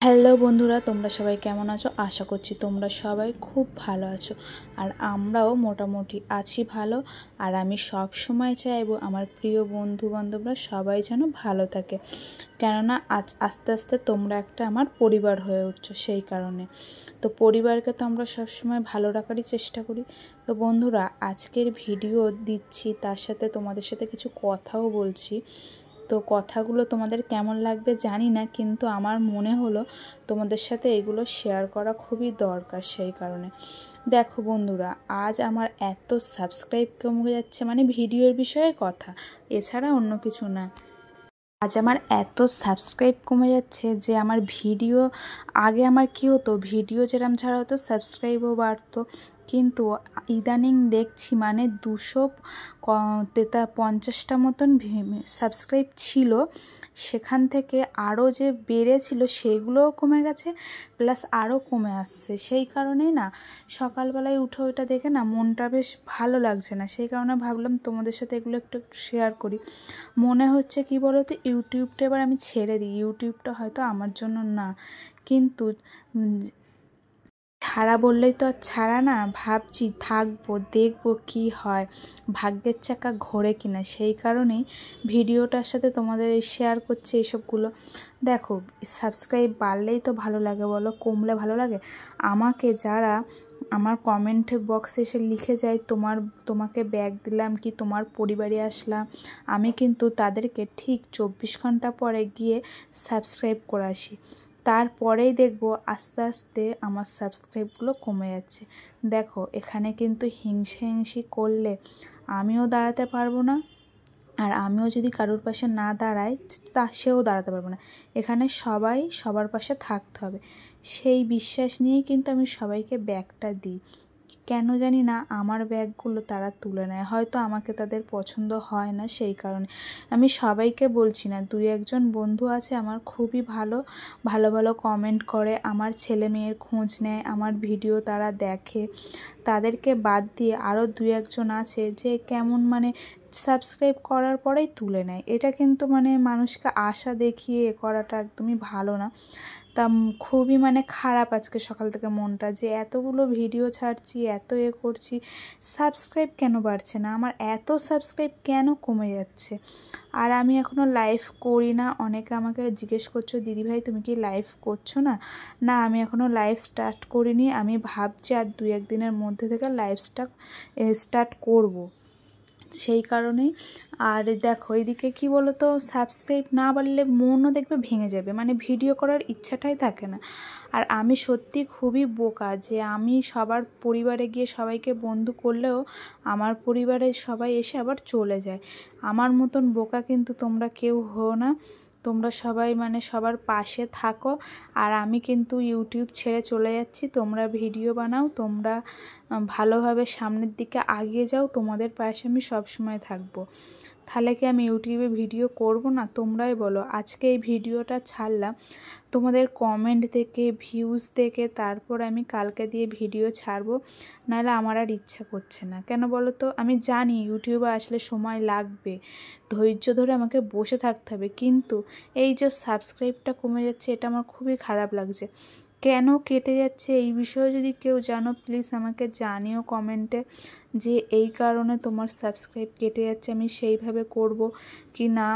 Hello বন্ধুরা, তোমরা সবাই কেমন আছো? আশা করছি তোমরা সবাই খুব ভালো আছো। আর আমরাও মোটামুটি আছি ভালো। আর আমি সব সময় চাইবো আমার প্রিয় বন্ধু বান্ধবরা সবাই যেন ভালো থাকে, কেননা আস্তে আস্তে তোমরা একটা আমার পরিবার হয়ে উঠছো। সেই কারণে তো পরিবারকে তো আমরা সবসময় ভালো রাখারই চেষ্টা করি। তো বন্ধুরা, আজকের ভিডিও দিচ্ছি, তার সাথে তোমাদের সাথে কিছু কথাও বলছি। তো কথাগুলো তোমাদের কেমন লাগবে জানি না, কিন্তু আমার মনে হলো তোমাদের সাথে এগুলো শেয়ার করা খুবই দরকার। সেই কারণে দেখো বন্ধুরা, আজ আমার এত সাবস্ক্রাইব কমে যাচ্ছে, মানে ভিডিওর বিষয়ে কথা, এছাড়া অন্য কিছু না। আজ আমার এত সাবস্ক্রাইব কমে যাচ্ছে যে আমার ভিডিও, আগে আমার কি হতো, ভিডিও যেরকম ছাড়া হতো সাবস্ক্রাইবও বাড়তো, কিন্তু ইদানিং দেখছি মানে 250টা মতন সাবস্ক্রাইব ছিল, সেখান থেকে আরও যে বেড়েছিল সেগুলোও কমে গেছে, প্লাস আরও কমে আসছে। সেই কারণেই না সকালবেলায় উঠে ওইটা দেখে না মনটা বেশ ভালো লাগছে না। সেই কারণে ভাবলাম তোমাদের সাথে এগুলো একটু শেয়ার করি। মনে হচ্ছে কি বলো তো, ইউটিউবটা এবার আমি ছেড়ে দিই, ইউটিউবটা হয়তো আমার জন্য না, কিন্তু ছাড়া বললেই তো আর ছাড়া না, ভাবছি থাকবো, দেখবো কি হয়, ভাগ্যের চাকা ঘোরে কিনা। সেই কারণেই ভিডিওটার সাথে তোমাদের এই শেয়ার করছি এইসবগুলো। দেখো, সাবস্ক্রাইব বাড়লেই তো ভালো লাগে বলো, কমলে ভালো লাগে? আমাকে যারা আমার কমেন্ট বক্সে এসে লিখে যায় তোমাকে ব্যাগ দিলাম কি তোমার পরিবারে আসলাম, আমি কিন্তু তাদেরকে ঠিক 24 ঘন্টা পরে গিয়ে সাবস্ক্রাইব করে আসি। তারপরেই দেখবো আস্তে আস্তে আমার সাবস্ক্রাইবগুলো কমে যাচ্ছে। দেখো, এখানে কিন্তু হিংসি করলে আমিও দাঁড়াতে পারবো না, আর আমিও যদি কারোর পাশে না দাঁড়াই সেও দাঁড়াতে পারবো না। এখানে সবাই সবার পাশে থাকতে হবে, সেই বিশ্বাস নিয়েই কিন্তু আমি সবাইকে ব্যাগটা দিই। কেন জানি না আমার ব্যাগগুলো তারা তুলে নেয়, হয়তো আমাকে তাদের পছন্দ হয় না। সেই কারণে আমি সবাইকে বলছি না, 2-1জন বন্ধু আছে আমার খুবই ভালো ভালো ভালো কমেন্ট করে, আমার ছেলে মেয়ের খোঁজ নেয়, আমার ভিডিও তারা দেখে। তাদেরকে বাদ দিয়ে আরও 2-1জন আছে যে কেমন মানে সাবস্ক্রাইব করার পরেই তুলে নেয়। এটা কিন্তু মানে মানুষকে আশা দেখিয়ে করাটা একদমই ভালো না। তা খুবই মানে খারাপ আজকে সকাল থেকে মনটা, যে এতগুলো ভিডিও ছাড়ছি, এত করছি, সাবস্ক্রাইব কেন বাড়ছে না, আমার এত সাবস্ক্রাইব কেন কমে যাচ্ছে। আর আমি এখনও লাইভ করি না। অনেকে আমাকে জিজ্ঞেস করছো, দিদিভাই তুমি কি লাইভ করছো না? না, আমি এখনও লাইভ স্টার্ট করিনি। আমি ভাবছি আর 2-1 দিনের মধ্যে থেকে লাইভটা স্টার্ট করব। সেই কারণেই। আর দেখো, এদিকে কি বলো তো, সাবস্ক্রাইব না বাড়লে মনও দেখবে ভেঙে যাবে, মানে ভিডিও করার ইচ্ছাটাই থাকে না। আর আমি সত্যি খুবই বোকা যে আমি সবার পরিবারে গিয়ে সবাইকে বন্ধু করলেও আমার পরিবারের সবাই এসে আবার চলে যায়। আমার মতন বোকা কিন্তু তোমরা কেউ হও না, তোমরা সবাই মানে সবার পাশে থাকো। আর আমি কিন্তু ইউটিউব ছেড়ে চলে যাচ্ছি, তোমরা ভিডিও বানাও, তোমরা ভালোভাবে সামনের দিকে এগিয়ে যাও, তোমাদের পাশে আমি সবসময় থাকবো। তাহলে কি আমি ইউটিউবে ভিডিও করব না? তোমরাই বলো। আজকে এই ভিডিওটা ছাড়লাম তোমাদের কমেন্ট থেকে, ভিউজ থেকে, তারপর আমি কালকে দিয়ে ভিডিও ছাড়বো, নাহলে আমার আর ইচ্ছা করছে না। কেন বলো তো, আমি জানি ইউটিউবে আসলে সময় লাগবে, ধৈর্য ধরে আমাকে বসে থাকতে হবে, কিন্তু এই যে সাবস্ক্রাইবটা কমে যাচ্ছে এটা আমার খুবই খারাপ লাগছে। কেন কেটে যাচ্ছে এই বিষয়ে যদি কেউ জানো প্লিজ আমাকে জানিও কমেন্টে, যে এই কারণে তোমার সাবস্ক্রাইব কেটে যাচ্ছে, আমি সেইভাবে করব কি না।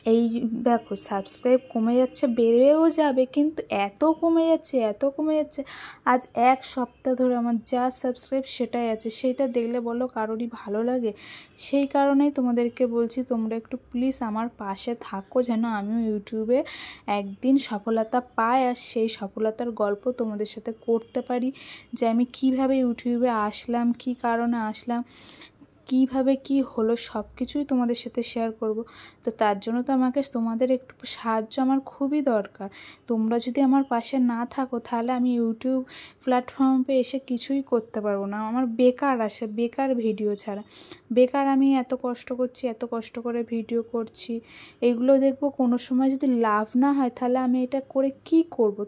এই দেখো, সাবস্ক্রাইব কমে যাচ্ছে, বেড়েও যাবে, কিন্তু এত কমে যাচ্ছে, এত কমে যাচ্ছে। আজ 1 সপ্তাহ ধরে আমার যা সাবস্ক্রাইব সেটাই আছে, সেইটা দেখলে বলো কারোরই ভালো লাগে? সেই কারণেই তোমাদেরকে বলছি, তোমরা একটু প্লিজ আমার পাশে থাকো, যেন আমিও ইউটিউবে একদিন সফলতা পাই, আর সেই সফলতার গল্প তোমাদের সাথে করতে পারি, যে আমি কিভাবে ইউটিউবে আসলাম, কি কারণে আসলাম, কিভাবে কি হলো, সব কিছুই তোমাদের সাথে শেয়ার করব। তো তার জন্য তো আমাকে তোমাদের একটু সাহায্য আমার খুবই দরকার। তোমরা যদি আমার পাশে না থাকো তাহলে আমি ইউটিউব প্ল্যাটফর্মে এসে কিছুই করতে পারবো না। আমার বেকার আসে, বেকার ভিডিও ছাড়া, বেকার আমি এত কষ্ট করছি, এত কষ্ট করে ভিডিও করছি, এগুলো দেখবো কোনো সময় যদি লাভ না হয় তাহলে আমি এটা করে কি করব।